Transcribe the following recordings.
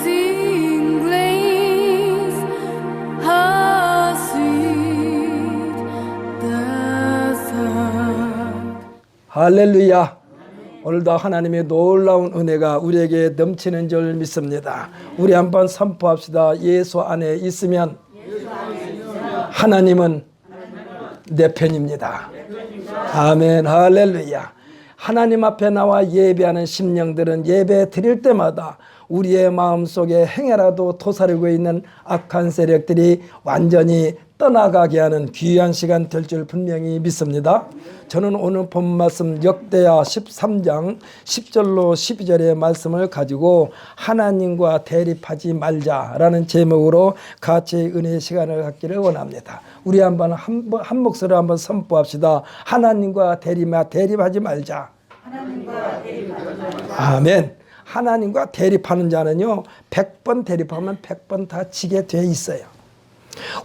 Amazing grace, how sweet the sound. 할렐루야. 오늘도 하나님의 놀라운 은혜가 우리에게 넘치는 줄 믿습니다. 우리 한번 선포합시다. 예수 안에 있으면 하나님은 내 편입니다. 아멘. 할렐루야. 하나님 앞에 나와 예배하는 심령들은 예배 드릴 때마다 우리의 마음속에 행여라도 도사리고 있는 악한 세력들이 완전히 떠나가게 하는 귀한 시간 될 줄 분명히 믿습니다. 저는 오늘 본 말씀 역대하 13장 10절로 12절의 말씀을 가지고 하나님과 대립하지 말자라는 제목으로 같이 은혜의 시간을 갖기를 원합니다. 우리 한번 한 목소리로 한번 선포합시다. 하나님과 대립하지 말자. 하나님과 대립하지 말자. 아멘. 하나님과 대립하는 자는요 100번 대립하면 100번 다 지게 돼 있어요.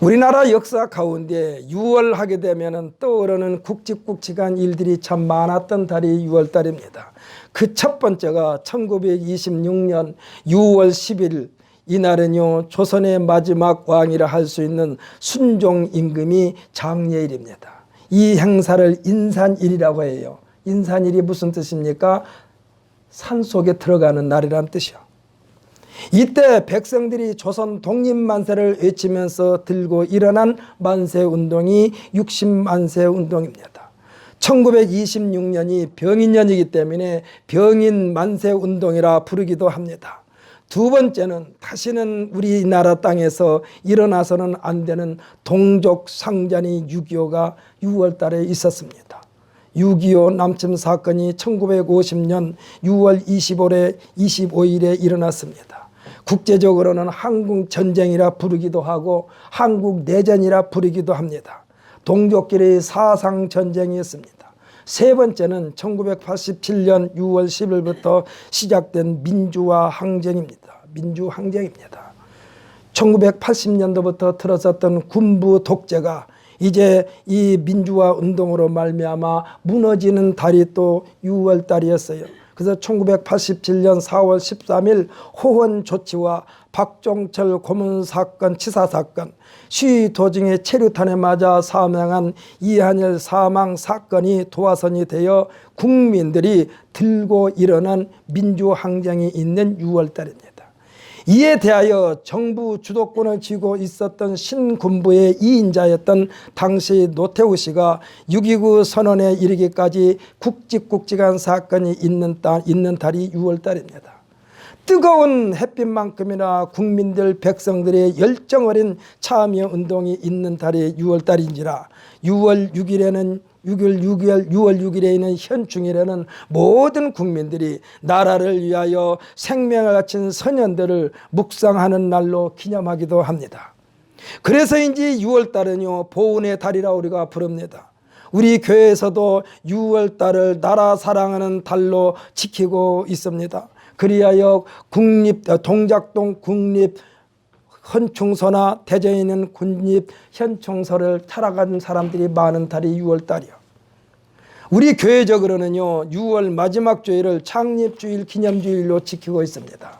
우리나라 역사 가운데 6월 하게 되면 떠오르는 굵직굵직한 일들이 참 많았던 달이 6월달입니다. 그 첫 번째가 1926년 6월 10일 이날은요 조선의 마지막 왕이라 할 수 있는 순종 임금이 장례일입니다. 이 행사를 인산일이라고 해요. 인산일이 무슨 뜻입니까? 산속에 들어가는 날이란 뜻이요. 이때 백성들이 조선 독립만세를 외치면서 들고 일어난 만세운동이 60만세운동입니다. 1926년이 병인년이기 때문에 병인만세운동이라 부르기도 합니다. 두 번째는 다시는 우리나라 땅에서 일어나서는 안 되는 동족상잔이 6.25가 6월 달에 있었습니다. 6.25 남침 사건이 1950년 6월 25일에 일어났습니다. 국제적으로는 한국전쟁이라 부르기도 하고 한국내전이라 부르기도 합니다. 동족끼리 사상전쟁이었습니다. 세 번째는 1987년 6월 10일부터 시작된 민주화항쟁입니다. 민주항쟁입니다. 1980년도부터 들어섰던 군부 독재가 이제 이 민주화 운동으로 말미암아 무너지는 달이 또 6월 달이었어요. 그래서 1987년 4월 13일 호헌 조치와 박종철 고문 사건, 치사 사건, 시위 도중에 체류탄에 맞아 사망한 이한열 사망 사건이 도화선이 되어 국민들이 들고 일어난 민주항쟁이 있는 6월 달입니다. 이에 대하여 정부 주도권을 쥐고 있었던 신군부의 2인자였던 당시 노태우 씨가 6.29 선언에 이르기까지 굵직굵직한 사건이 있는 달이 6월 달입니다. 뜨거운 햇빛만큼이나 국민들 백성들의 열정 어린 참여 운동이 있는 달이 6월 달인지라 6월 6일에 있는 현충일에는 모든 국민들이 나라를 위하여 생명을 바친 선현들을 묵상하는 날로 기념하기도 합니다. 그래서인지 6월 달은요 보훈의 달이라 우리가 부릅니다. 우리 교회에서도 6월 달을 나라 사랑하는 달로 지키고 있습니다. 그리하여 동작동 국립 현충소나 대전에 있는 군립 현충소를 찾아가는 사람들이 많은 달이 6월 달이요. 우리 교회적으로는요 6월 마지막 주일을 창립주일 기념주일로 지키고 있습니다.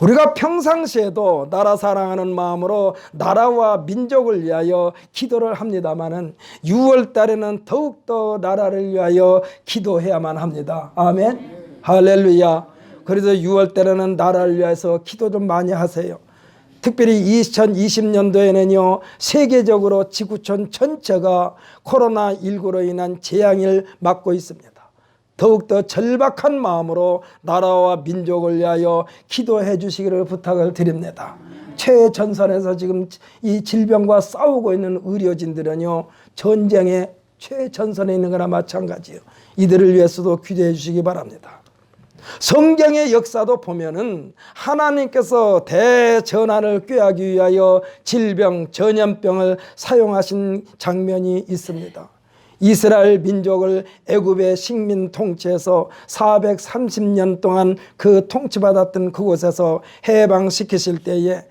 우리가 평상시에도 나라 사랑하는 마음으로 나라와 민족을 위하여 기도를 합니다마는 6월 달에는 더욱더 나라를 위하여 기도해야만 합니다. 아멘. 할렐루야. 그래서 6월 달에는 나라를 위해서 기도 좀 많이 하세요. 특별히 2020년도에는요 세계적으로 지구촌 전체가 코로나19로 인한 재앙을 맞고 있습니다. 더욱더 절박한 마음으로 나라와 민족을 위하여 기도해 주시기를 부탁을 드립니다. 최전선에서 지금 이 질병과 싸우고 있는 의료진들은요 전쟁의 최전선에 있는 거나 마찬가지예요. 이들을 위해서도 기도해 주시기 바랍니다. 성경의 역사도 보면은 하나님께서 대전환을 꾀하기 위하여 질병, 전염병을 사용하신 장면이 있습니다. 이스라엘 민족을 애굽의 식민 통치에서 430년 동안 그 통치받았던 그곳에서 해방시키실 때에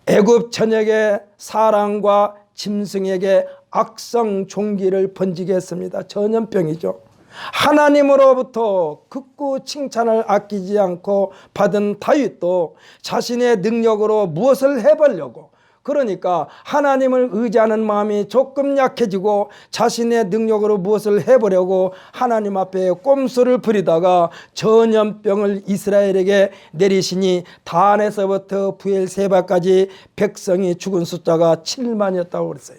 애굽 전역의 사람과 짐승에게 악성 종기를 번지게 했습니다. 전염병이죠. 하나님으로부터 극구 칭찬을 아끼지 않고 받은 다윗도 자신의 능력으로 무엇을 해보려고, 그러니까 하나님을 의지하는 마음이 조금 약해지고 자신의 능력으로 무엇을 해보려고 하나님 앞에 꼼수를 부리다가 전염병을 이스라엘에게 내리시니 단에서부터 부엘세바까지 백성이 죽은 숫자가 7만이었다고 그랬어요.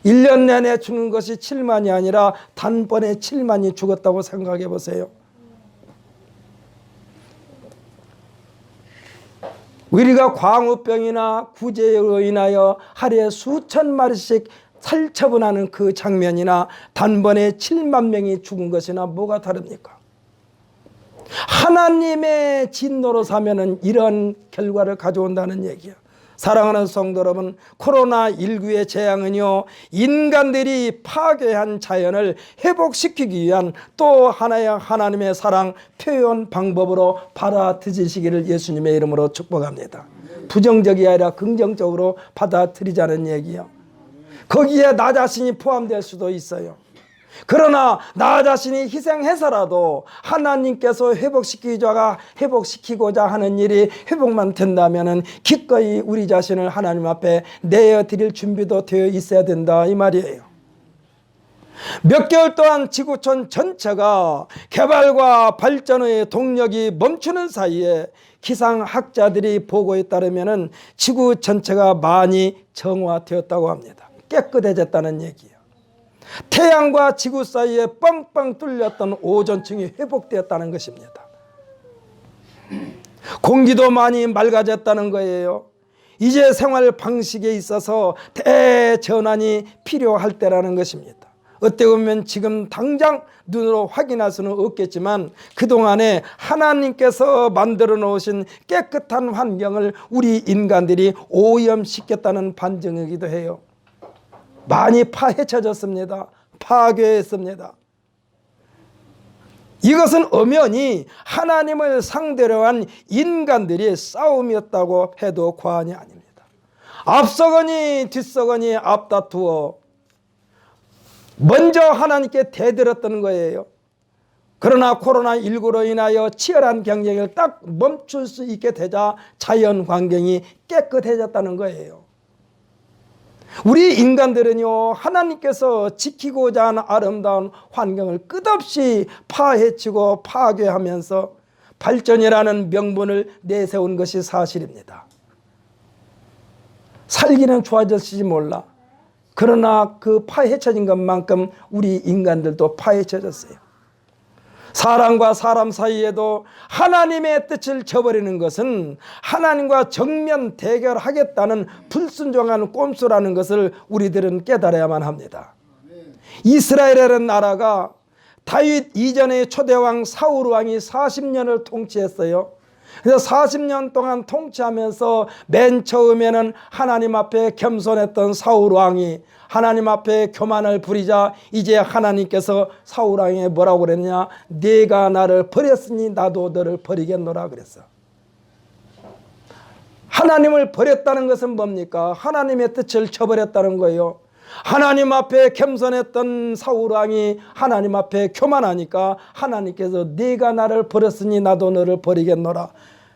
1년 내내 죽는 것이 7만이 아니라 단번에 7만이 죽었다고 생각해 보세요. 우리가 광우병이나 구제로 인하여 하루에 수천 마리씩 살처분하는 그 장면이나 단번에 7만 명이 죽은 것이나 뭐가 다릅니까? 하나님의 진노로 사면은 이런 결과를 가져온다는 얘기야. 사랑하는 성도 여러분, 코로나19의 재앙은요, 인간들이 파괴한 자연을 회복시키기 위한 또 하나의 하나님의 사랑 표현 방법으로 받아들이시기를 예수님의 이름으로 축복합니다. 부정적이 아니라 긍정적으로 받아들이자는 얘기요. 거기에 나 자신이 포함될 수도 있어요. 그러나 나 자신이 희생해서라도 하나님께서 회복시키고자 하는 일이 회복만 된다면 기꺼이 우리 자신을 하나님 앞에 내어드릴 준비도 되어 있어야 된다, 이 말이에요. 몇 개월 동안 지구촌 전체가 개발과 발전의 동력이 멈추는 사이에 기상학자들이 보고에 따르면 지구 전체가 많이 정화되었다고 합니다. 깨끗해졌다는 얘기예요. 태양과 지구 사이에 뻥뻥 뚫렸던 오존층이 회복되었다는 것입니다. 공기도 많이 맑아졌다는 거예요. 이제 생활 방식에 있어서 대전환이 필요할 때라는 것입니다. 어떻게 보면 지금 당장 눈으로 확인할 수는 없겠지만 그동안에 하나님께서 만들어 놓으신 깨끗한 환경을 우리 인간들이 오염시켰다는 반증이기도 해요. 많이 파헤쳐졌습니다. 파괴했습니다. 이것은 엄연히 하나님을 상대로 한 인간들의 싸움이었다고 해도 과언이 아닙니다. 앞서거니 뒤서거니 앞다투어 먼저 하나님께 대들었던 거예요. 그러나 코로나19로 인하여 치열한 경쟁을 딱 멈출 수 있게 되자 자연 환경이 깨끗해졌다는 거예요. 우리 인간들은요, 하나님께서 지키고자 하는 아름다운 환경을 끝없이 파헤치고 파괴하면서 발전이라는 명분을 내세운 것이 사실입니다. 살기는 좋아졌을지 몰라. 그러나 그 파헤쳐진 것만큼 우리 인간들도 파헤쳐졌어요. 사람과 사람 사이에도 하나님의 뜻을 저버리는 것은 하나님과 정면 대결하겠다는 불순종한 꼼수라는 것을 우리들은 깨달아야만 합니다. 이스라엘이라는 나라가 다윗 이전의 초대왕 사울 왕이 40년을 통치했어요. 그래서 40년 동안 통치하면서 맨 처음에는 하나님 앞에 겸손했던 사울 왕이 하나님 앞에 교만을 부리자 이제 하나님께서 사울 왕에게 뭐라고 그랬냐? 네가 나를 버렸으니 나도 너를 버리겠노라 그랬어. 하나님을 버렸다는 것은 뭡니까? 하나님의 뜻을 저버렸다는 거예요. 하나님 앞에 겸손했던 사울 왕이 하나님 앞에 교만하니까 하나님께서 네가 나를 버렸으니 나도 너를 버리겠노라.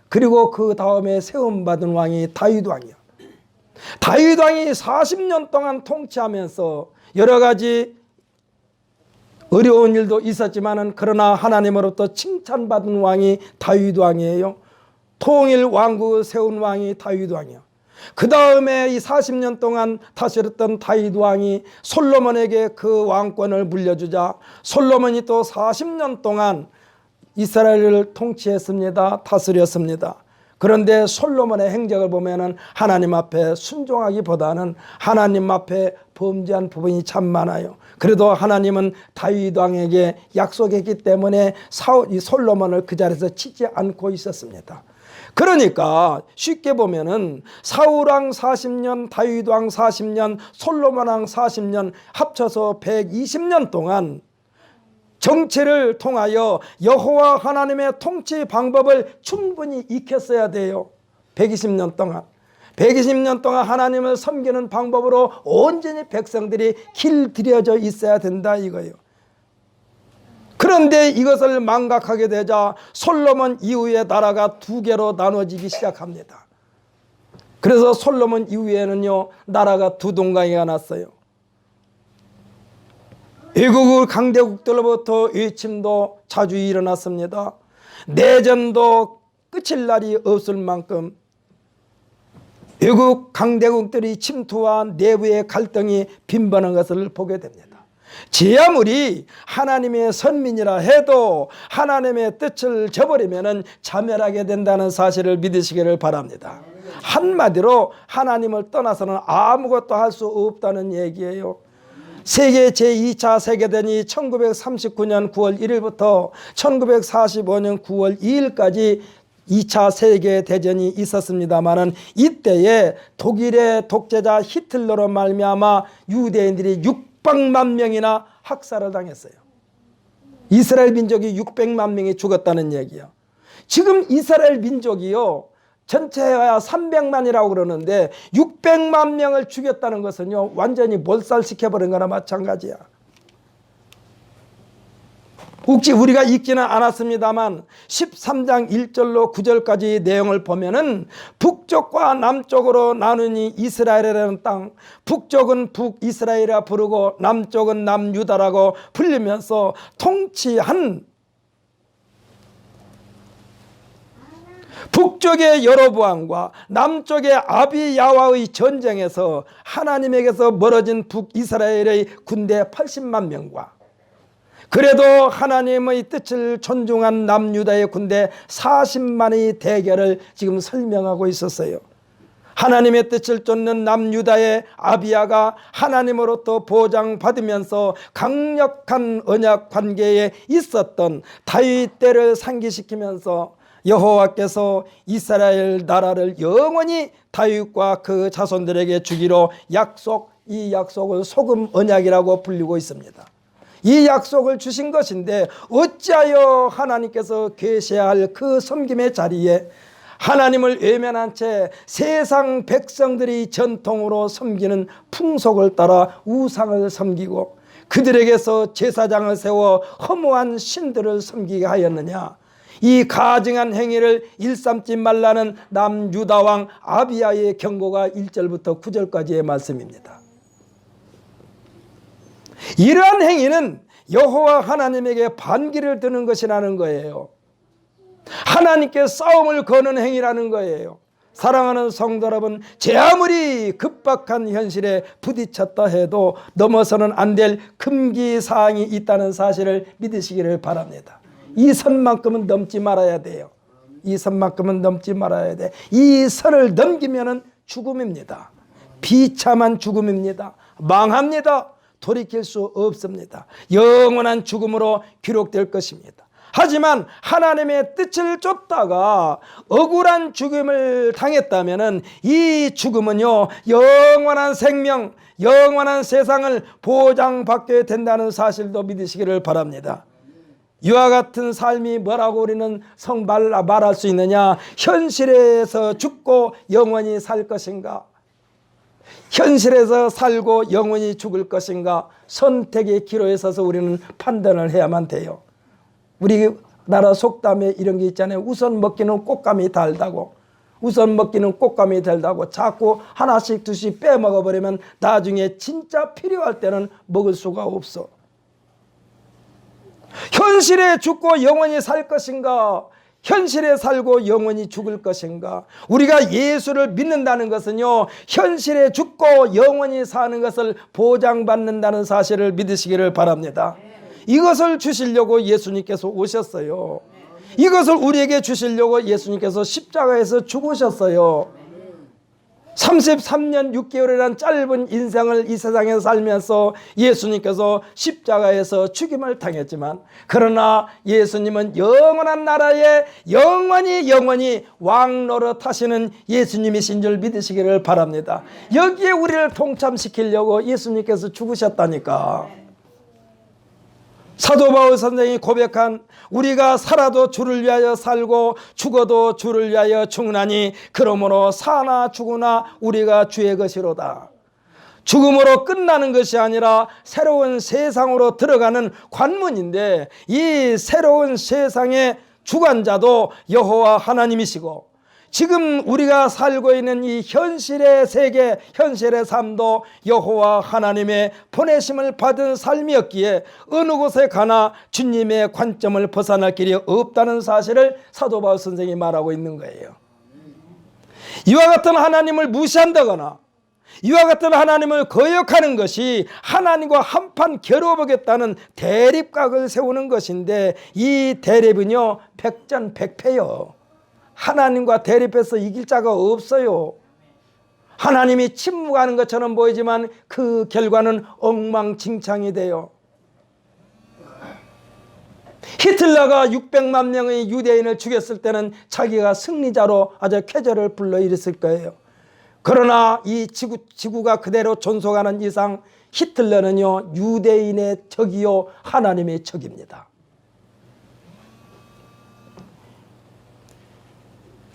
그리고 그 다음에 세움받은 왕이 다윗 왕이야. 다윗 왕이 40년 동안 통치하면서 여러 가지 어려운 일도 있었지만은 그러나 하나님으로부터 칭찬받은 왕이 다윗 왕이에요. 통일 왕국을 세운 왕이 다윗 왕이야. 그 다음에 이 40년 동안 다스렸던 다윗 왕이 솔로몬에게 그 왕권을 물려주자 솔로몬이 또 40년 동안 이스라엘을 통치했습니다. 다스렸습니다. 그런데 솔로몬의 행적을 보면은 하나님 앞에 순종하기보다는 하나님 앞에 범죄한 부분이 참 많아요. 그래도 하나님은 다윗 왕에게 약속했기 때문에 이 솔로몬을 그 자리에서 치지 않고 있었습니다. 그러니까 쉽게 보면은 사울 왕 40년, 다윗 왕 40년, 솔로몬 왕 40년 합쳐서 120년 동안 정치를 통하여 여호와 하나님의 통치 방법을 충분히 익혔어야 돼요. 120년 동안. 120년 동안 하나님을 섬기는 방법으로 온전히 백성들이 길들여져 있어야 된다 이거예요. 그런데 이것을 망각하게 되자 솔로몬 이후에 나라가 두 개로 나눠지기 시작합니다. 그래서 솔로몬 이후에는요, 나라가 두 동강이가 났어요. 외국 강대국들로부터 외침도 자주 일어났습니다. 내전도 끝일 날이 없을 만큼 외국 강대국들이 침투와 내부의 갈등이 빈번한 것을 보게 됩니다. 제 아무리 하나님의 선민이라 해도 하나님의 뜻을 저버리면 자멸하게 된다는 사실을 믿으시기를 바랍니다. 한마디로 하나님을 떠나서는 아무것도 할 수 없다는 얘기예요. 세계 제2차 세계대전이 1939년 9월 1일부터 1945년 9월 2일까지 2차 세계대전이 있었습니다마는 이때에 독일의 독재자 히틀러로 말미암아 유대인들이 600만 명이나 학살을 당했어요. 이스라엘 민족이 600만 명이 죽었다는 얘기예요. 지금 이스라엘 민족이요, 전체가 300만이라고 그러는데 600만 명을 죽였다는 것은요, 완전히 몰살시켜버린 거나 마찬가지야. 혹시 우리가 읽지는 않았습니다만 13장 1절로 9절까지 내용을 보면은 북쪽과 남쪽으로 나누니 이스라엘이라는 땅, 북쪽은 북이스라엘이라 부르고 남쪽은 남유다라고 불리면서 통치한 북쪽의 여로보암과 남쪽의 아비야와의 전쟁에서 하나님에게서 멀어진 북이스라엘의 군대 80만 명과 그래도 하나님의 뜻을 존중한 남유다의 군대 40만의 대결을 지금 설명하고 있었어요. 하나님의 뜻을 쫓는 남유다의 아비야가 하나님으로부터 보장받으면서 강력한 언약 관계에 있었던 다윗 때를 상기시키면서 여호와께서 이스라엘 나라를 영원히 다윗과 그 자손들에게 주기로 이 약속을 소금 언약이라고 불리고 있습니다. 이 약속을 주신 것인데 어찌하여 하나님께서 계셔야 할 그 섬김의 자리에 하나님을 외면한 채 세상 백성들이 전통으로 섬기는 풍속을 따라 우상을 섬기고 그들에게서 제사장을 세워 허무한 신들을 섬기게 하였느냐. 이 가증한 행위를 일삼지 말라는 남유다왕 아비야의 경고가 1절부터 9절까지의 말씀입니다. 이러한 행위는 여호와 하나님에게 반기를 드는 것이라는 거예요. 하나님께 싸움을 거는 행위라는 거예요. 사랑하는 성도 여러분, 제 아무리 급박한 현실에 부딪혔다 해도 넘어서는 안 될 금기사항이 있다는 사실을 믿으시기를 바랍니다. 이 선만큼은 넘지 말아야 돼요. 이 선만큼은 넘지 말아야 돼. 이 선을 넘기면은 죽음입니다. 비참한 죽음입니다. 망합니다. 돌이킬 수 없습니다. 영원한 죽음으로 기록될 것입니다. 하지만 하나님의 뜻을 쫓다가 억울한 죽음을 당했다면 이 죽음은요, 영원한 생명, 영원한 세상을 보장받게 된다는 사실도 믿으시기를 바랍니다. 이와 같은 삶이 뭐라고 우리는 말할 수 있느냐? 현실에서 죽고 영원히 살 것인가? 현실에서 살고 영원히 죽을 것인가? 선택의 기로에 서서 우리는 판단을 해야만 돼요. 우리나라 속담에 이런 게 있잖아요. 우선 먹기는 꽃감이 달다고. 우선 먹기는 꽃감이 달다고. 자꾸 하나씩 두씩 빼먹어버리면 나중에 진짜 필요할 때는 먹을 수가 없어. 현실에 죽고 영원히 살 것인가? 현실에 살고 영원히 죽을 것인가? 우리가 예수를 믿는다는 것은요, 현실에 죽고 영원히 사는 것을 보장받는다는 사실을 믿으시기를 바랍니다. 이것을 주시려고 예수님께서 오셨어요. 이것을 우리에게 주시려고 예수님께서 십자가에서 죽으셨어요. 33년 6개월이라는 짧은 인생을 이 세상에 살면서 예수님께서 십자가에서 죽임을 당했지만, 그러나 예수님은 영원한 나라에 영원히 왕노릇 하시는 예수님이신 줄 믿으시기를 바랍니다. 여기에 우리를 동참시키려고 예수님께서 죽으셨다니까. 사도 바울 선생이 고백한 우리가 살아도 주를 위하여 살고 죽어도 주를 위하여 죽나니 그러므로 사나 죽으나 우리가 주의 것이로다. 죽음으로 끝나는 것이 아니라 새로운 세상으로 들어가는 관문인데, 이 새로운 세상의 주관자도 여호와 하나님이시고, 지금 우리가 살고 있는 이 현실의 세계, 현실의 삶도 여호와 하나님의 보내심을 받은 삶이었기에 어느 곳에 가나 주님의 관점을 벗어날 길이 없다는 사실을 사도 바울 선생이 말하고 있는 거예요. 이와 같은 하나님을 무시한다거나 이와 같은 하나님을 거역하는 것이 하나님과 한판 겨뤄보겠다는 대립각을 세우는 것인데, 이 대립은요 백전백패요. 하나님과 대립해서 이길 자가 없어요. 하나님이 침묵하는 것처럼 보이지만 그 결과는 엉망진창이 돼요. 히틀러가 600만 명의 유대인을 죽였을 때는 자기가 승리자로 아주 쾌재를 불러일으켰을 거예요. 그러나 이 지구가 그대로 존속하는 이상 히틀러는요 유대인의 적이요 하나님의 적입니다.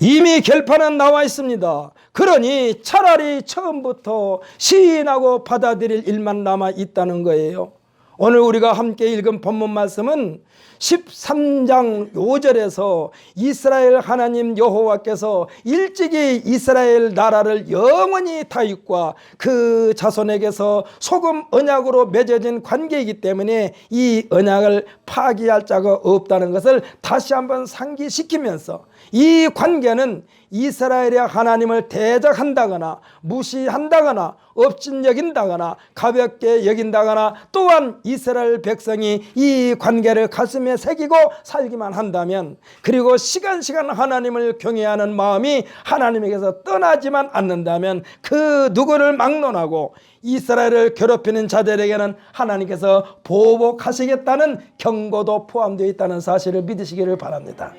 이미 결판은 나와 있습니다. 그러니 차라리 처음부터 시인하고 받아들일 일만 남아 있다는 거예요. 오늘 우리가 함께 읽은 본문 말씀은 13장 5절에서 이스라엘 하나님 여호와께서 일찍이 이스라엘 나라를 영원히 다윗과 그 자손에게서 소금 언약으로 맺어진 관계이기 때문에 이 언약을 파기할 자가 없다는 것을 다시 한번 상기시키면서, 이 관계는 이스라엘의 하나님을 대적한다거나 무시한다거나 업신여긴다거나 가볍게 여긴다거나, 또한 이스라엘 백성이 이 관계를 가슴에 새기고 살기만 한다면, 그리고 시간 하나님을 경외하는 마음이 하나님에게서 떠나지만 않는다면, 그 누구를 막론하고 이스라엘을 괴롭히는 자들에게는 하나님께서 보복하시겠다는 경고도 포함되어 있다는 사실을 믿으시기를 바랍니다.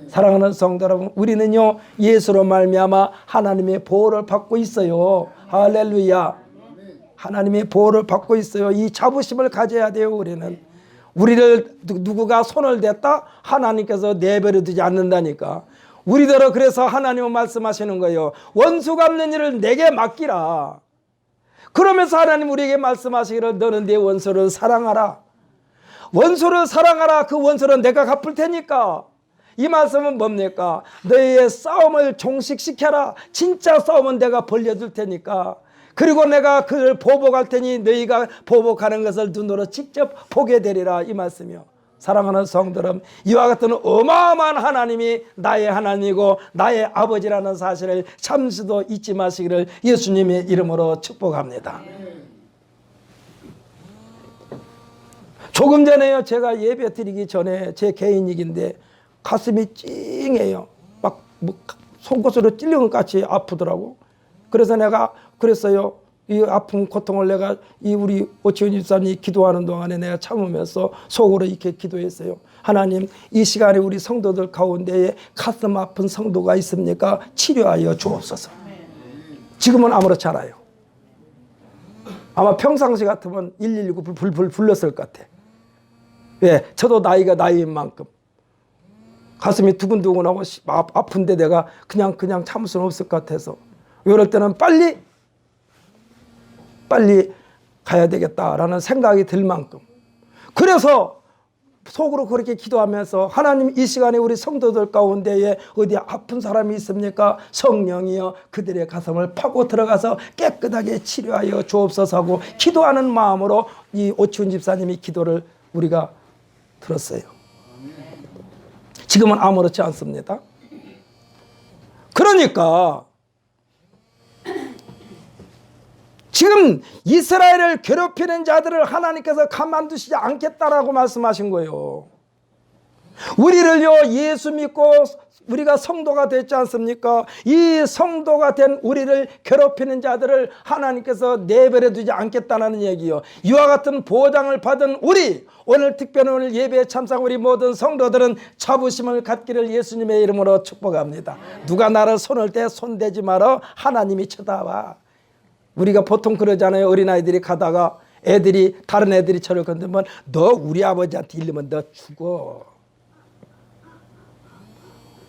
사랑하는 성도 여러분, 우리는요 예수로 말미암아 하나님의 보호를 받고 있어요. 할렐루야. 하나님의 보호를 받고 있어요. 이 자부심을 가져야 돼요. 우리를 누구가 손을 댔다 하나님께서 내버려 두지 않는다니까. 우리더러 그래서 하나님은 말씀하시는 거예요. 원수 갚는 일을 내게 맡기라. 그러면서 하나님 우리에게 말씀하시기를 너는 내 원수를 사랑하라. 원수를 사랑하라. 그 원수는 내가 갚을 테니까. 이 말씀은 뭡니까? 너희의 싸움을 종식시켜라. 진짜 싸움은 내가 벌려줄 테니까. 그리고 내가 그를 보복할 테니 너희가 보복하는 것을 눈으로 직접 보게 되리라. 이 말씀이요. 사랑하는 성도 여러분, 이와 같은 어마어마한 하나님이 나의 하나님이고 나의 아버지라는 사실을 잠시도 잊지 마시기를 예수님의 이름으로 축복합니다. 조금 전에요, 제가 예배 드리기 전에 제 개인 얘기인데 가슴이 찡해요. 막 속옷으로 찔린 것 같이 아프더라고. 그래서 내가 그랬어요. 이 아픈 고통을 내가 이 우리 오치훈 집사님이 기도하는 동안에 내가 참으면서 속으로 이렇게 기도했어요. 하나님, 이 시간에 우리 성도들 가운데에 가슴 아픈 성도가 있습니까? 치료하여 주옵소서. 지금은 아무렇지 않아요. 아마 평상시 같으면 119 불 불렀을 것 같아. 왜? 저도 나이가 나이인 만큼 가슴이 두근두근하고 아픈데 내가 그냥 참을 수는 없을 것 같아서, 이럴 때는 빨리 가야 되겠다라는 생각이 들 만큼, 그래서 속으로 그렇게 기도하면서 하나님, 이 시간에 우리 성도들 가운데에 어디 아픈 사람이 있습니까? 성령이여 그들의 가슴을 파고 들어가서 깨끗하게 치료하여 주옵소서 하고 기도하는 마음으로 이 오치훈 집사님이 기도를 우리가 들었어요. 지금은 아무렇지 않습니다. 그러니까 지금 이스라엘을 괴롭히는 자들을 하나님께서 가만두시지 않겠다라고 말씀하신 거예요. 우리를요 예수 믿고 우리가 성도가 됐지 않습니까? 이 성도가 된 우리를 괴롭히는 자들을 하나님께서 내버려 두지 않겠다는 얘기요. 이와 같은 보장을 받은 우리, 오늘 특별히 오늘 예배에 참석 우리 모든 성도들은 자부심을 갖기를 예수님의 이름으로 축복합니다. 누가 나를 손을 대 손대지 마라. 하나님이 쳐다봐. 우리가 보통 그러잖아요. 어린아이들이 가다가 다른 애들이 저를 건드면 너 우리 아버지한테 이르면 너 죽어.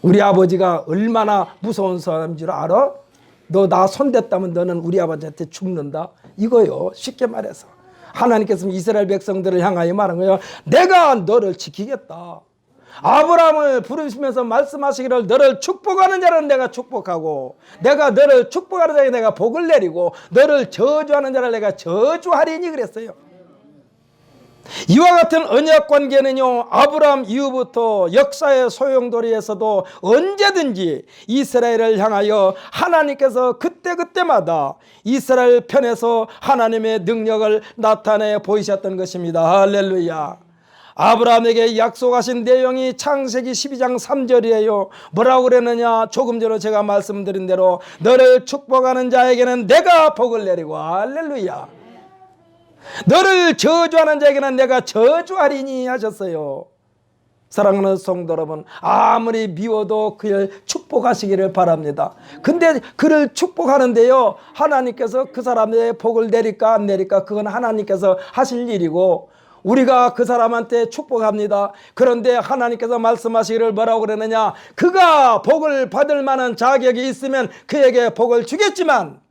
우리 아버지가 얼마나 무서운 사람인 줄 알아? 너 나 손댔다면 너는 우리 아버지한테 죽는다. 이거요. 쉽게 말해서 하나님께서 이스라엘 백성들을 향하여 말한 거예요. 내가 너를 지키겠다. 아브라함을 부르시면서 말씀하시기를 너를 축복하는 자는 내가 축복하고 내가 너를 축복하는 자에게 내가 복을 내리고 너를 저주하는 자를 내가 저주하리니 그랬어요. 이와 같은 언약 관계는요, 아브라함 이후부터 역사의 소용돌이에서도 언제든지 이스라엘을 향하여 하나님께서 그때그때마다 이스라엘 편에서 하나님의 능력을 나타내 보이셨던 것입니다. 할렐루야. 아브라함에게 약속하신 내용이 창세기 12장 3절이에요. 뭐라고 그랬느냐? 조금 전에 제가 말씀드린 대로 너를 축복하는 자에게는 내가 복을 내리고, 할렐루야. 너를 저주하는 자에게는 내가 저주하리니 하셨어요. 사랑하는 성도 여러분, 아무리 미워도 그를 축복하시기를 바랍니다. 근데 그를 축복하는데요, 하나님께서 그 사람의 복을 내릴까 안 내릴까 그건 하나님께서 하실 일이고, 우리가 그 사람한테 축복합니다. 그런데 하나님께서 말씀하시기를 뭐라고 그러느냐? 그가 복을 받을 만한 자격이 있으면 그에게 복을 주겠지만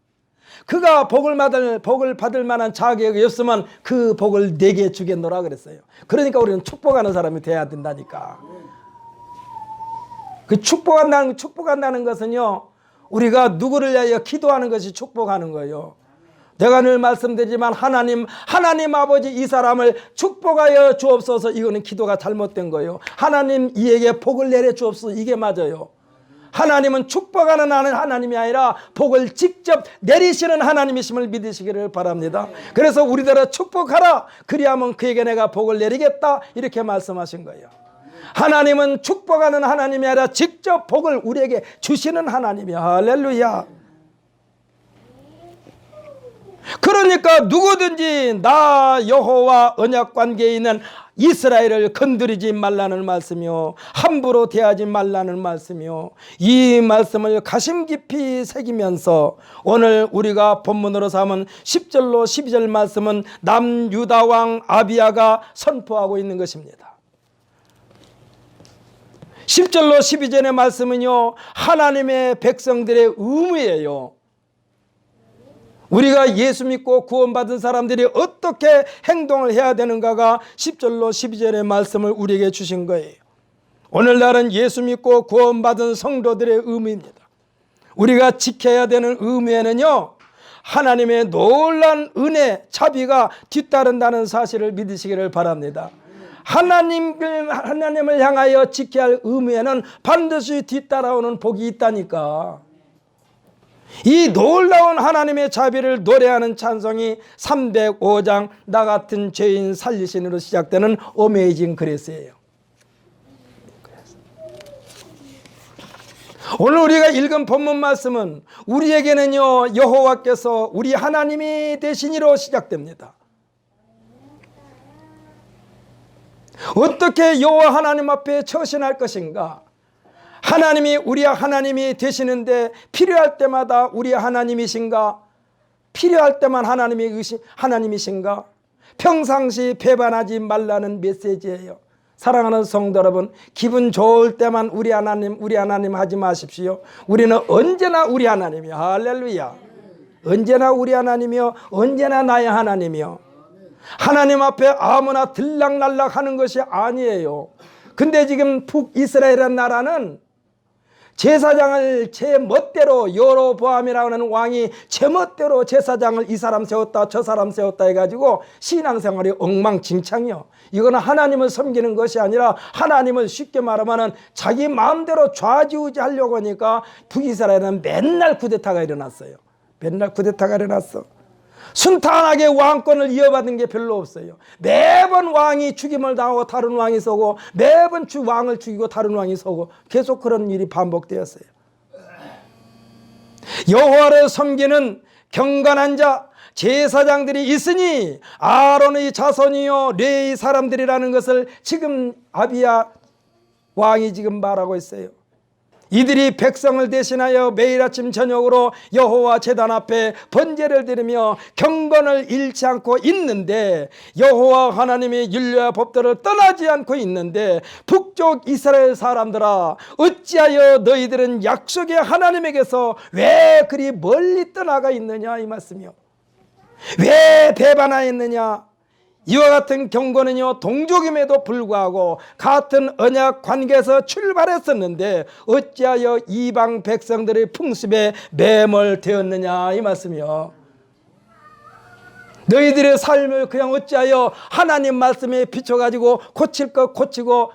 그가 복을 받을 만한 자격이 없으면 그 복을 내게 주겠노라 그랬어요. 그러니까 우리는 축복하는 사람이 돼야 된다니까. 그 축복한다는 것은요, 우리가 누구를 위하여 기도하는 것이 축복하는 거예요. 내가 늘 말씀드리지만 하나님 아버지 이 사람을 축복하여 주옵소서, 이거는 기도가 잘못된 거예요. 하나님 이에게 복을 내려 주옵소서, 이게 맞아요. 하나님은 축복하는 하나님이 아니라 복을 직접 내리시는 하나님이심을 믿으시기를 바랍니다. 그래서 우리들을 축복하라, 그리하면 그에게 내가 복을 내리겠다, 이렇게 말씀하신 거예요. 하나님은 축복하는 하나님이 아니라 직접 복을 우리에게 주시는 하나님이야. 할렐루야. 그러니까 누구든지 나 여호와 언약 관계에 있는 이스라엘을 건드리지 말라는 말씀이요, 함부로 대하지 말라는 말씀이요, 이 말씀을 가심 깊이 새기면서 오늘 우리가 본문으로 삼은 10절로 12절 말씀은 남유다 왕 아비야가 선포하고 있는 것입니다. 10절로 12절의 말씀은요, 하나님의 백성들의 의무예요. 우리가 예수 믿고 구원받은 사람들이 어떻게 행동을 해야 되는가가 10절로 12절의 말씀을 우리에게 주신 거예요. 오늘날은 예수 믿고 구원받은 성도들의 의무입니다. 우리가 지켜야 되는 의무에는요, 하나님의 놀라운 은혜, 자비가 뒤따른다는 사실을 믿으시기를 바랍니다. 하나님을 향하여 지켜야 할 의무에는 반드시 뒤따라오는 복이 있다니까. 이 놀라운 하나님의 자비를 노래하는 찬송이 305장 나 같은 죄인 살리신으로 시작되는 어메이징 그레이스예요. 오늘 우리가 읽은 본문 말씀은 우리에게는요, 여호와께서 우리 하나님이 되시니로 시작됩니다. 어떻게 여호와 하나님 앞에 처신할 것인가? 하나님이 우리 하나님이 되시는데 필요할 때마다 우리 하나님이신가? 필요할 때만 하나님이신가? 평상시 배반하지 말라는 메시지예요. 사랑하는 성도 여러분, 기분 좋을 때만 우리 하나님 하지 마십시오. 우리는 언제나 우리 하나님이요. 할렐루야. 언제나 우리 하나님이요, 언제나 나의 하나님이요. 하나님 앞에 아무나 들락날락 하는 것이 아니에요. 근데 지금 북이스라엘이라는 나라는 제사장을 제 멋대로, 여로보암이라고 하는 왕이 제 멋대로 제사장을 이 사람 세웠다 저 사람 세웠다 해가지고 신앙생활이 엉망진창이요. 이거는 하나님을 섬기는 것이 아니라 하나님을 쉽게 말하면 자기 마음대로 좌지우지하려고 하니까 북이스라엘은 맨날 쿠데타가 일어났어요. 맨날 쿠데타가 일어났어. 순탄하게 왕권을 이어받은 게 별로 없어요. 매번 왕이 죽임을 당하고 다른 왕이 서고, 매번 왕을 죽이고 다른 왕이 서고, 계속 그런 일이 반복되었어요. 여호와를 섬기는 경건한 자, 제사장들이 있으니 아론의 자손이요 레위 사람들이라는 것을 지금 아비야 왕이 지금 말하고 있어요. 이들이 백성을 대신하여 매일 아침 저녁으로 여호와 제단 앞에 번제를 드리며 경건을 잃지 않고 있는데, 여호와 하나님의 율례와 법도를 떠나지 않고 있는데, 북쪽 이스라엘 사람들아, 어찌하여 너희들은 약속의 하나님에게서 왜 그리 멀리 떠나가 있느냐 이 말씀이요. 왜 배반하였느냐. 이와 같은 경고는요, 동족임에도 불구하고 같은 언약 관계에서 출발했었는데 어찌하여 이방 백성들의 풍습에 매몰되었느냐 이 말씀이요. 너희들의 삶을 그냥 어찌하여 하나님 말씀에 비춰가지고 고칠 것 고치고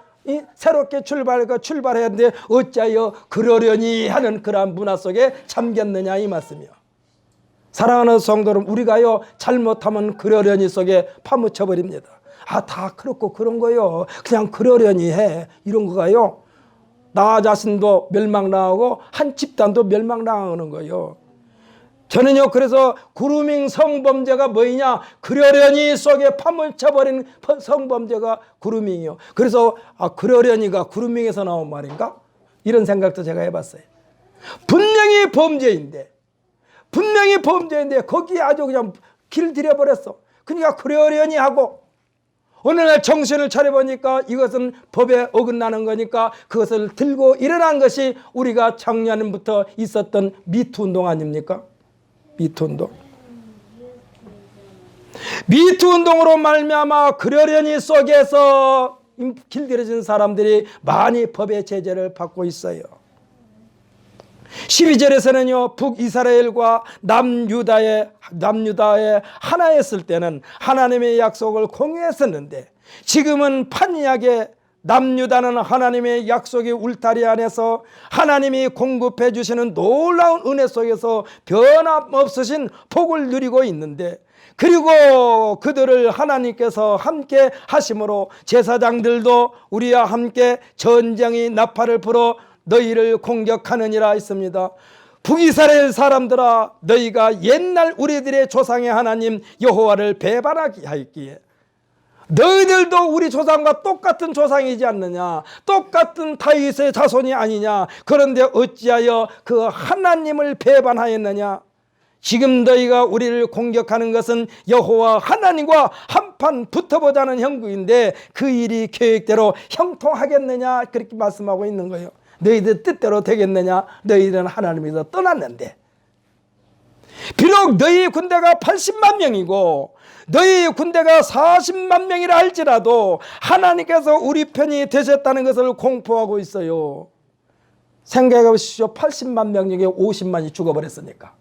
새롭게 출발해야 하는데 어찌하여 그러려니 하는 그러한 문화 속에 잠겼느냐 이 말씀이요. 사랑하는 성도는 우리가요, 잘못하면 그러려니 속에 파묻혀 버립니다. 아, 다 그렇고 그런 거요, 그냥 그러려니 해, 이런 거가요, 나 자신도 멸망당하고 한 집단도 멸망당하는 거예요. 저는요, 그래서 그루밍 성범죄가 뭐이냐, 그러려니 속에 파묻혀 버린 성범죄가 그루밍이요. 그래서 그러려니가 그루밍에서 나온 말인가, 이런 생각도 제가 해봤어요. 분명히 범죄인데 거기에 아주 그냥 길 들여버렸어. 그러니까 그러려니 하고, 어느 날 정신을 차려보니까 이것은 법에 어긋나는 거니까 그것을 들고 일어난 것이 우리가 작년부터 있었던 미투 운동 아닙니까? 미투 운동. 미투 운동으로 말미암아 그러려니 속에서 길들여진 사람들이 많이 법의 제재를 받고 있어요. 12절에서는요, 북이스라엘과 남유다의 하나였을 때는 하나님의 약속을 공유했었는데, 지금은 판이하게 남유다는 하나님의 약속의 울타리 안에서 하나님이 공급해 주시는 놀라운 은혜 속에서 변함없으신 복을 누리고 있는데, 그리고 그들을 하나님께서 함께 하심으로 제사장들도 우리와 함께 전쟁의 나팔을 불어 너희를 공격하느니라 했습니다. 북이스라엘 사람들아, 너희가 옛날 우리들의 조상의 하나님 여호와를 배반하게 하였기에, 너희들도 우리 조상과 똑같은 조상이지 않느냐, 똑같은 다윗의 자손이 아니냐, 그런데 어찌하여 그 하나님을 배반하였느냐. 지금 너희가 우리를 공격하는 것은 여호와 하나님과 한판 붙어보자는 형국인데 그 일이 계획대로 형통하겠느냐, 그렇게 말씀하고 있는 거예요. 너희들 뜻대로 되겠느냐. 너희들은 하나님에서 떠났는데, 비록 너희 군대가 80만 명이고 너희 군대가 40만 명이라 할지라도 하나님께서 우리 편이 되셨다는 것을 공포하고 있어요. 생각해 보십시오. 80만 명 중에 50만이 죽어버렸으니까.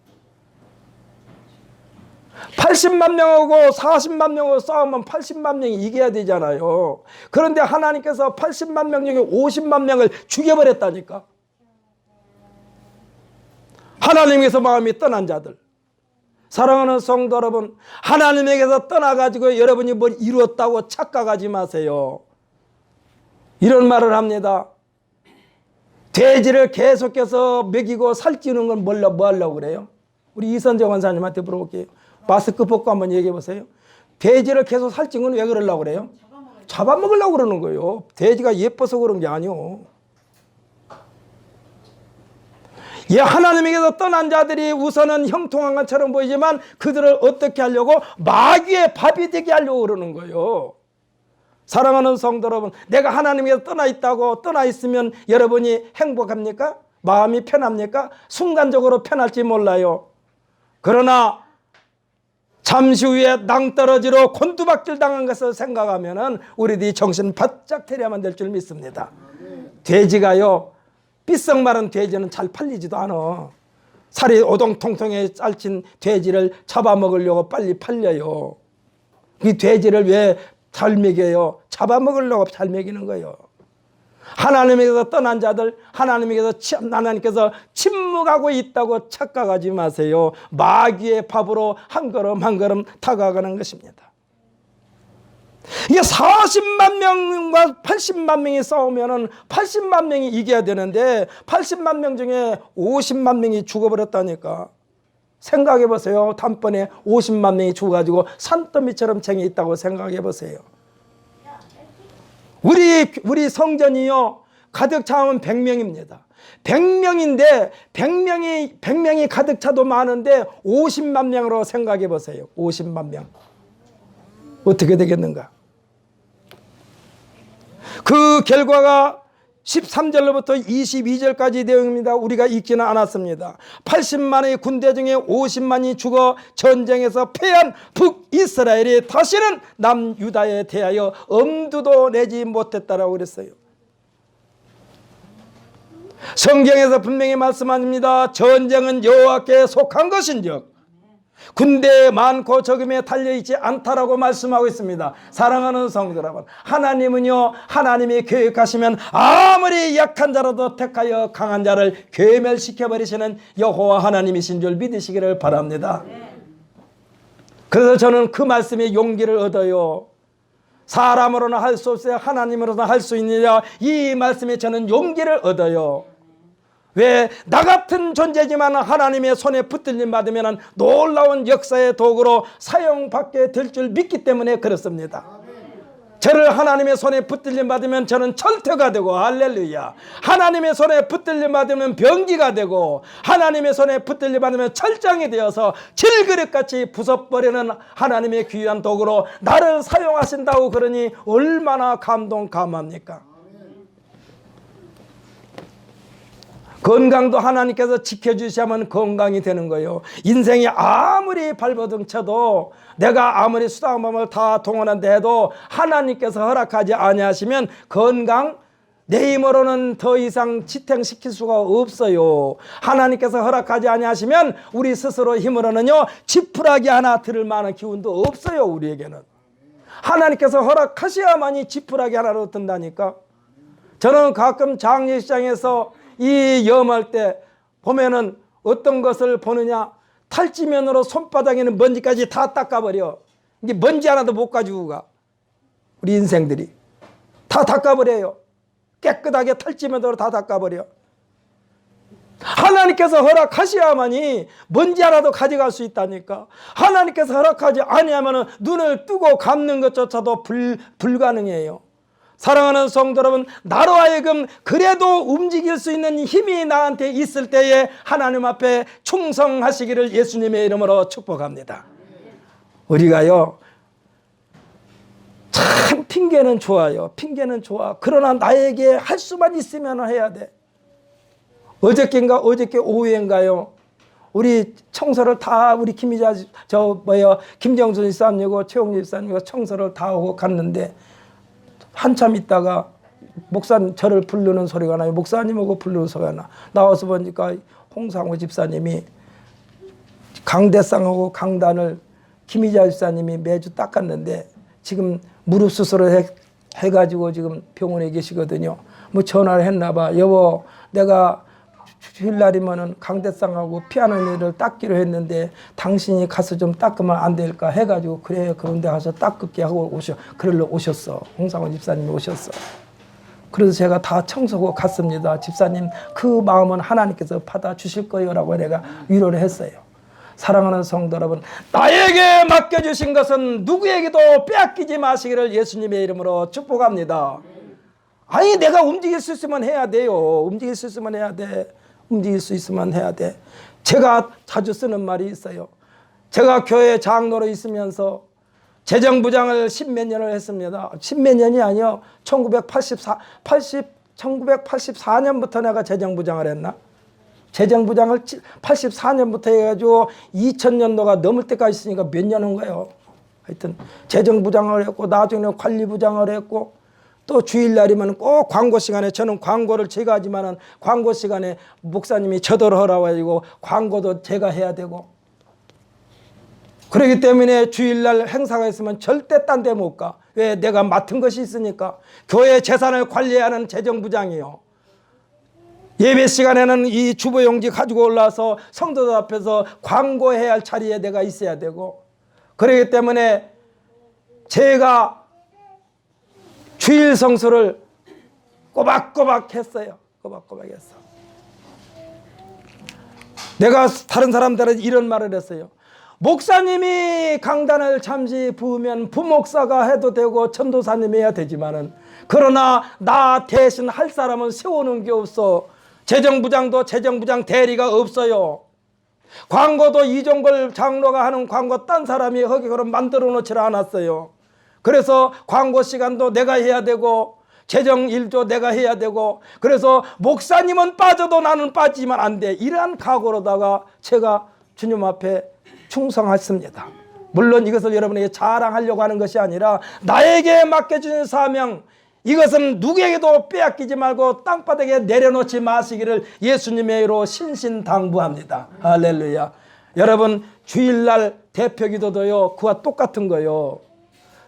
80만 명하고 40만 명하고 싸우면 80만 명이 이겨야 되잖아요. 그런데 하나님께서 80만 명 중에 50만 명을 죽여버렸다니까. 하나님께서 마음이 떠난 자들. 사랑하는 성도 여러분, 하나님에게서 떠나가지고 여러분이 뭘 이루었다고 착각하지 마세요. 이런 말을 합니다. 돼지를 계속해서 먹이고 살찌우는 건 뭐 하려고 그래요? 우리 이선정 원사님한테 물어볼게요. 마스크 벗고 한번 얘기해 보세요. 돼지를 계속 살찐 건 왜 그러려고 그래요? 잡아먹으려고 그러는 거예요. 돼지가 예뻐서 그런 게 아니요. 하나님에게서 떠난 자들이 우선은 형통한 것처럼 보이지만 그들을 어떻게 하려고? 마귀의 밥이 되게 하려고 그러는 거예요. 사랑하는 성도 여러분, 내가 하나님에게서 떠나 있으면 여러분이 행복합니까? 마음이 편합니까? 순간적으로 편할지 몰라요. 그러나 잠시 후에 낭떠러지로 곤두박질 당한 것을 생각하면 우리들이 정신 바짝 차려야만 될 줄 믿습니다. 돼지가요, 삐썩 마른 돼지는 잘 팔리지도 않아. 살이 오동통통해 쌀친 돼지를 잡아먹으려고 빨리 팔려요. 이 돼지를 왜 잘 먹여요? 잡아먹으려고 잘 먹이는 거예요. 하나님에게서 떠난 자들, 하나님께서 침묵하고 있다고 착각하지 마세요. 마귀의 밥으로 한 걸음 한 걸음 다가가는 것입니다. 이게 40만 명과 80만 명이 싸우면은 80만 명이 이겨야 되는데 80만 명 중에 50만 명이 죽어버렸다니까. 생각해 보세요. 단번에 50만 명이 죽어가지고 산더미처럼 쟁여 있다고 생각해 보세요. 우리 성전이요, 가득 차면 100명입니다. 100명인데 100명이 가득 차도 많은데 50만 명으로 생각해 보세요. 50만 명. 어떻게 되겠는가? 그 결과가 13절로부터 22절까지 내용입니다. 우리가 읽지는 않았습니다. 80만의 군대 중에 50만이 죽어 전쟁에서 패한 북이스라엘이 다시는 남유다에 대하여 엄두도 내지 못했다라고 그랬어요. 성경에서 분명히 말씀합니다. 전쟁은 여호와께 속한 것인즉 군대 많고 적음에 달려있지 않다라고 말씀하고 있습니다. 사랑하는 성도 여러분, 하나님은요, 하나님이 계획하시면 아무리 약한 자라도 택하여 강한 자를 괴멸시켜버리시는 여호와 하나님이신 줄 믿으시기를 바랍니다. 그래서 저는 그 말씀에 용기를 얻어요. 사람으로는 할 수 없어요. 하나님으로는 할 수 있느냐, 이 말씀에 저는 용기를 얻어요. 왜? 나 같은 존재지만 하나님의 손에 붙들림 받으면 놀라운 역사의 도구로 사용받게 될 줄 믿기 때문에 그렇습니다. 저를 하나님의 손에 붙들림 받으면 저는 철퇴가 되고, 할렐루야. 하나님의 손에 붙들림 받으면 병기가 되고, 하나님의 손에 붙들림 받으면 철장이 되어서 질그릇같이 부숴버리는 하나님의 귀한 도구로 나를 사용하신다고 그러니 얼마나 감동감합니까? 건강도 하나님께서 지켜주시면 건강이 되는 거예요. 인생이 아무리 발버둥 쳐도, 내가 아무리 수다방법을 다 동원한다 해도 하나님께서 허락하지 아니하시면 건강 내 힘으로는 더 이상 지탱시킬 수가 없어요. 하나님께서 허락하지 아니하시면 우리 스스로 힘으로는요, 지푸라기 하나 들을 만한 기운도 없어요. 우리에게는 하나님께서 허락하셔야만이 지푸라기 하나로 든다니까. 저는 가끔 장례식장에서 이 염할 때 보면은 어떤 것을 보느냐, 탈지면으로 손바닥에 있는 먼지까지 다 닦아버려. 이게 먼지 하나도 못 가지고 가. 우리 인생들이 다 닦아버려요. 깨끗하게 탈지면으로 다 닦아버려. 하나님께서 허락하셔야만이 먼지 하나도 가져갈 수 있다니까. 하나님께서 허락하지 아니하면 눈을 뜨고 감는 것조차도 불가능해요. 사랑하는 성도 여러분, 나로 하여금 그래도 움직일 수 있는 힘이 나한테 있을 때에 하나님 앞에 충성하시기를 예수님의 이름으로 축복합니다. 우리가요, 참 핑계는 좋아요. 핑계는 좋아. 그러나 나에게 할 수만 있으면 해야 돼. 어저께 오후인가요, 우리 청소를 다, 우리 김정순 집사님이고 최홍재 집사님이고 청소를 다 하고 갔는데, 한참 있다가 저를 부르는 소리가 나요. 목사님하고 부르는 소리가 나. 나와서 보니까 홍상호 집사님이 강대상하고 강단을 김희자 집사님이 매주 닦았는데, 지금 무릎 수술을 해가지고 지금 병원에 계시거든요. 뭐 전화를 했나 봐. 여보, 내가 주일날이면은 강대상하고 피아노를 닦기로 했는데 당신이 가서 좀 닦으면 안 될까 해가지고, 그래, 그런데 가서 닦을게 하고 오셨어. 홍상원 집사님이 오셨어. 그래서 제가 다 청소하고 갔습니다. 집사님, 그 마음은 하나님께서 받아주실 거예요 라고 내가 위로를 했어요. 사랑하는 성도 여러분, 나에게 맡겨주신 것은 누구에게도 빼앗기지 마시기를 예수님의 이름으로 축복합니다. 아니, 내가 움직일 수 있으면 해야 돼요. 움직일 수 있으면 해야 돼. 움직일 수 있으면 해야 돼. 제가 자주 쓰는 말이 있어요. 제가 교회 장로로 있으면서 재정부장을 10몇 년을 했습니다. 10몇 년이 아니요. 1984년부터 내가 재정부장을 했나? 재정부장을 84년부터 해가지고 2000년도가 넘을 때까지 있으니까 몇 년 한 거예요. 하여튼 재정부장을 했고, 나중에는 관리부장을 했고, 또 주일날이면 꼭 광고 시간에, 저는 광고를 제가 하지만은 광고 시간에 목사님이 저더러 하라고 해가지고 광고도 제가 해야 되고, 그렇기 때문에 주일날 행사가 있으면 절대 딴 데 못 가. 왜? 내가 맡은 것이 있으니까. 교회 재산을 관리하는 재정부장이요. 예배 시간에는 이 주보용지 가지고 올라와서 성도들 앞에서 광고해야 할 자리에 내가 있어야 되고, 그렇기 때문에 제가 주일 성수를 꼬박꼬박 했어요. 꼬박꼬박 했어. 내가 다른 사람들은 이런 말을 했어요. 목사님이 강단을 잠시 부으면 부목사가 해도 되고 전도사님이 해야 되지만은 그러나 나 대신 할 사람은 세우는 게 없어. 재정부장도 재정부장 대리가 없어요. 광고도 이종걸 장로가 하는 광고 딴 사람이 거기 그럼 만들어 놓지 않았어요. 그래서 광고 시간도 내가 해야 되고 재정 일도 내가 해야 되고, 그래서 목사님은 빠져도 나는 빠지면 안 돼. 이러한 각오로다가 제가 주님 앞에 충성했습니다. 물론 이것을 여러분에게 자랑하려고 하는 것이 아니라 나에게 맡겨주신 사명, 이것은 누구에게도 빼앗기지 말고 땅바닥에 내려놓지 마시기를 예수님의 이로 신신당부합니다. 할렐루야. 여러분, 주일날 대표기도도요, 그와 똑같은 거요.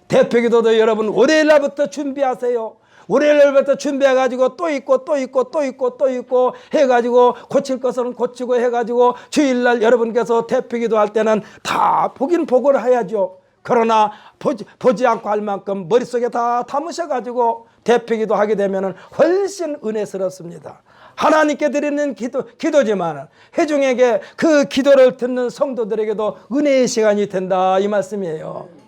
대표기도도 여러분 월요일날부터 준비하세요. 월요일날부터 준비해가지고 또 있고 또 있고 또 있고 또 있고 해가지고 고칠 것은 고치고 해가지고 주일날 여러분께서 대표기도 할 때는 다 보긴 보고 해야죠. 그러나 보지 않고 할 만큼 머릿속에 다 담으셔가지고 대표기도 하게 되면 훨씬 은혜스럽습니다. 하나님께 드리는 기도지만 회중에게 그 기도를 듣는 성도들에게도 은혜의 시간이 된다, 이 말씀이에요.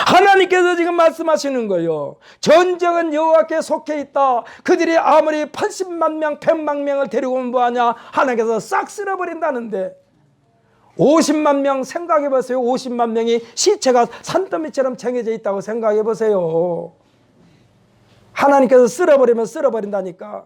하나님께서 지금 말씀하시는 거예요. 전쟁은 여호와께 속해 있다. 그들이 아무리 80만 명 100만 명을 데리고 오면 뭐하냐, 하나님께서 싹 쓸어버린다는데 50만 명 생각해 보세요. 50만 명이 시체가 산더미처럼 쟁여져 있다고 생각해 보세요. 하나님께서 쓸어버리면 쓸어버린다니까.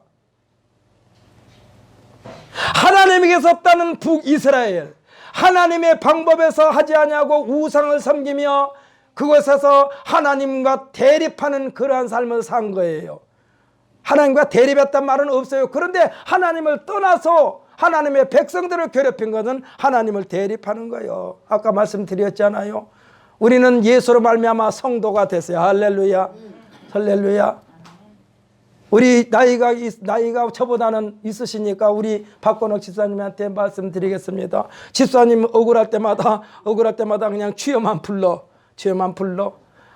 하나님에게서 없다는 북이스라엘, 하나님의 방법에서 하지 아니하고 우상을 섬기며 그곳에서 하나님과 대립하는 그러한 삶을 산 거예요. 하나님과 대립했단 말은 없어요. 그런데 하나님을 떠나서 하나님의 백성들을 괴롭힌 것은 하나님을 대립하는 거예요. 아까 말씀드렸잖아요. 우리는 예수로 말미암아 성도가 됐어요. 할렐루야. 할렐루야. 우리 나이가 저보다는 있으시니까 우리 박건옥 집사님한테 말씀드리겠습니다. 집사님 억울할 때마다 그냥 주여만 불러.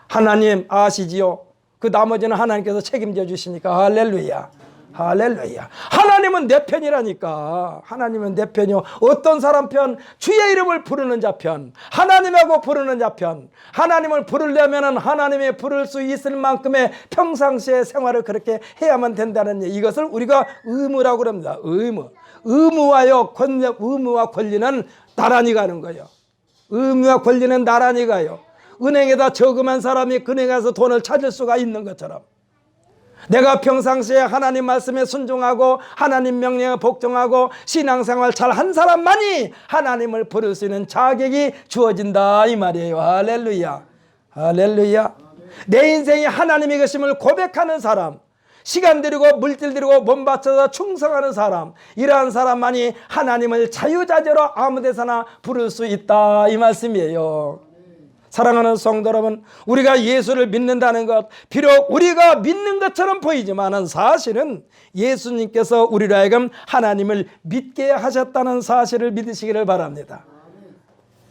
하나님 아시지요? 그 나머지는 하나님께서 책임져 주시니까 할렐루야. 할렐루야. 하나님은 내 편이라니까. 하나님은 내 편이요. 어떤 사람 편? 주의 이름을 부르는 자 편, 하나님하고 부르는 자 편. 하나님을 부르려면 하나님의 부를 수 있을 만큼의 평상시의 생활을 그렇게 해야만 된다는 얘기. 이것을 우리가 의무라고 그럽니다. 의무와 권리는 나란히 가는 거예요. 의무와 권리는 나란히 가요. 은행에다 저금한 사람이 은행에 가서 돈을 찾을 수가 있는 것처럼, 내가 평상시에 하나님 말씀에 순종하고 하나님 명령에 복종하고 신앙생활 잘한 사람만이 하나님을 부를 수 있는 자격이 주어진다, 이 말이에요. 할렐루야. 할렐루야. 내 인생이 하나님의 것임을 고백하는 사람, 시간 들이고 물질 들이고 몸 바쳐서 충성하는 사람, 이러한 사람만이 하나님을 자유자재로 아무 데서나 부를 수 있다, 이 말씀이에요. 사랑하는 성도 여러분, 우리가 예수를 믿는다는 것, 비록 우리가 믿는 것처럼 보이지만 사실은 예수님께서 우리로 하여금 하나님을 믿게 하셨다는 사실을 믿으시기를 바랍니다.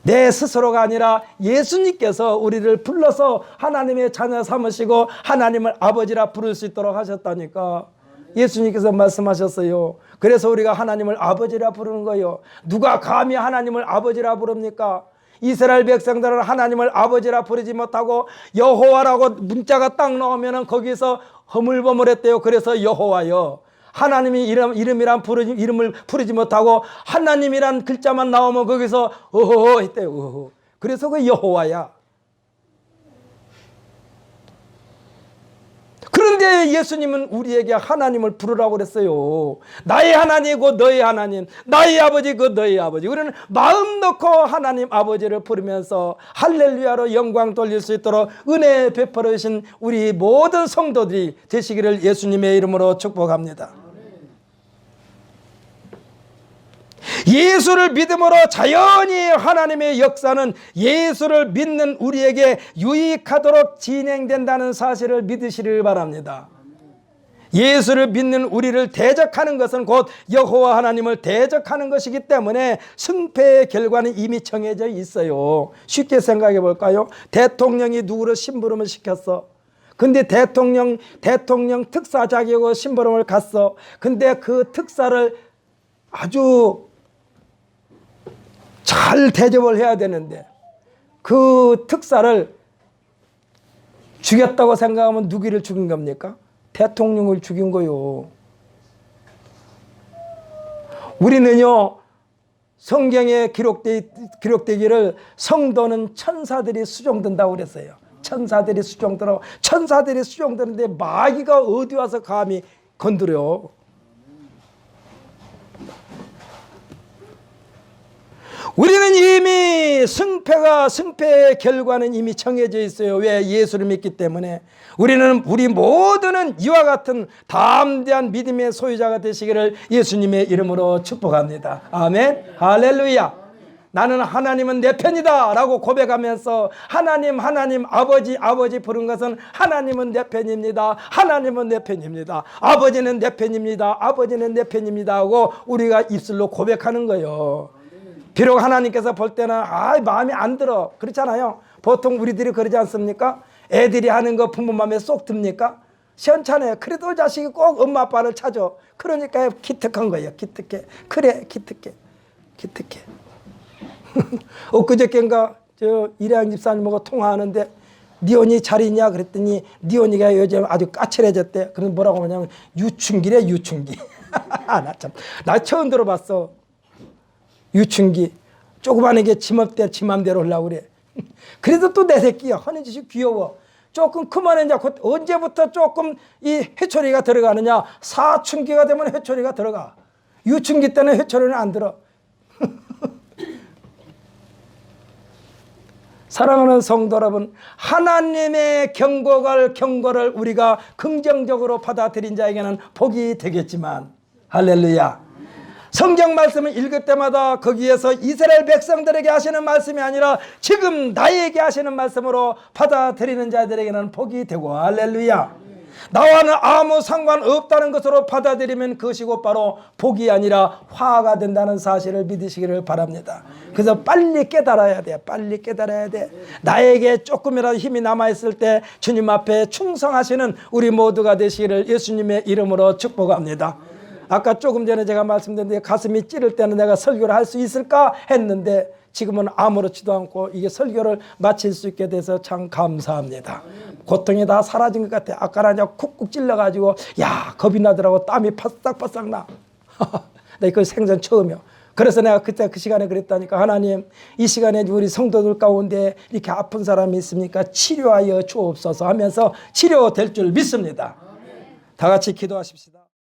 내 스스로가 아니라 예수님께서 우리를 불러서 하나님의 자녀 삼으시고 하나님을 아버지라 부를 수 있도록 하셨다니까. 예수님께서 말씀하셨어요. 그래서 우리가 하나님을 아버지라 부르는 거예요. 누가 감히 하나님을 아버지라 부릅니까? 이스라엘 백성들은 하나님을 아버지라 부르지 못하고 여호와라고 문자가 딱 나오면 거기서 허물버물했대요. 그래서 여호와여, 하나님이 이름을 부르지 못하고 하나님이란 글자만 나오면 거기서 어허 했대요. 어허. 그래서 그 여호와야. 그런데 예수님은 우리에게 하나님을 부르라고 그랬어요. 나의 하나님이고 너의 하나님, 나의 아버지 그 너의 아버지. 우리는 마음 놓고 하나님 아버지를 부르면서 할렐루야로 영광 돌릴 수 있도록 은혜 베풀어 주신 우리 모든 성도들이 되시기를 예수님의 이름으로 축복합니다. 예수를 믿음으로 자연히 하나님의 역사는 예수를 믿는 우리에게 유익하도록 진행된다는 사실을 믿으시길 바랍니다. 예수를 믿는 우리를 대적하는 것은 곧 여호와 하나님을 대적하는 것이기 때문에 승패의 결과는 이미 정해져 있어요. 쉽게 생각해 볼까요? 대통령이 누구를 심부름을 시켰어. 근데 대통령 특사 자격으로 심부름을 갔어. 근데 그 특사를 아주 잘 대접을 해야 되는데 그 특사를 죽였다고 생각하면 누구를 죽인 겁니까? 대통령을 죽인 거요. 우리는요, 성경에 기록되기를 성도는 천사들이 수종든다고 그랬어요. 천사들이 수종들어. 천사들이 수종드는데 마귀가 어디 와서 감히 건드려. 우리는 이미 승패의 결과는 이미 정해져 있어요. 왜? 예수를 믿기 때문에. 우리 모두는 이와 같은 담대한 믿음의 소유자가 되시기를 예수님의 이름으로 축복합니다. 아멘. 할렐루야. 나는 하나님은 내 편이다 라고 고백하면서 하나님 아버지 부른 것은 하나님은 내 편입니다. 하나님은 내 편입니다. 아버지는 내 편입니다. 아버지는 내 편입니다 하고 우리가 입술로 고백하는 거예요. 비록 하나님께서 볼 때는 마음에 안 들어 그렇잖아요. 보통 우리들이 그러지 않습니까? 애들이 하는 거 부모 마음에 쏙 듭니까? 시원찮아요. 그래도 자식이 꼭 엄마 아빠를 찾아. 그러니까 기특한 거예요. 기특해. 그래 기특해. 엊그저께인가 저 이래양 집사님하고 통화하는데 니온이 잘 있냐 그랬더니 니온이가 요즘 아주 까칠해졌대. 그래서 뭐라고 하냐면 유충기래 유충기. 나 처음 들어봤어. 유충기. 조그마하게 지맘대로 지맘대로 하려고 그래. 그래도 또 내 새끼야. 하는 짓이 귀여워. 조금 크면 이제 언제부터 조금 이 회초리가 들어가느냐. 사춘기가 되면 회초리가 들어가. 유충기 때는 회초리는 안 들어. 사랑하는 성도 여러분, 하나님의 경고를 우리가 긍정적으로 받아들인 자에게는 복이 되겠지만, 할렐루야. 성경 말씀을 읽을 때마다 거기에서 이스라엘 백성들에게 하시는 말씀이 아니라 지금 나에게 하시는 말씀으로 받아들이는 자들에게는 복이 되고, 할렐루야. 나와는 아무 상관없다는 것으로 받아들이면 그것이 곧바로 복이 아니라 화가 된다는 사실을 믿으시기를 바랍니다. 그래서 빨리 깨달아야 돼. 빨리 깨달아야 돼. 나에게 조금이라도 힘이 남아있을 때 주님 앞에 충성하시는 우리 모두가 되시기를 예수님의 이름으로 축복합니다. 아까 조금 전에 제가 말씀드렸는데 가슴이 찌를 때는 내가 설교를 할 수 있을까 했는데 지금은 아무렇지도 않고 이게 설교를 마칠 수 있게 돼서 참 감사합니다. 고통이 다 사라진 것 같아. 아까는 그냥 쿡쿡 찔러가지고 야 겁이 나더라고. 땀이 파싹파싹 나. 나 이거 생전 처음이야. 그래서 내가 그때 그 시간에 그랬다니까. 하나님 이 시간에 우리 성도들 가운데 이렇게 아픈 사람이 있습니까? 치료하여 주옵소서 하면서 치료될 줄 믿습니다. 다 같이 기도하십시다.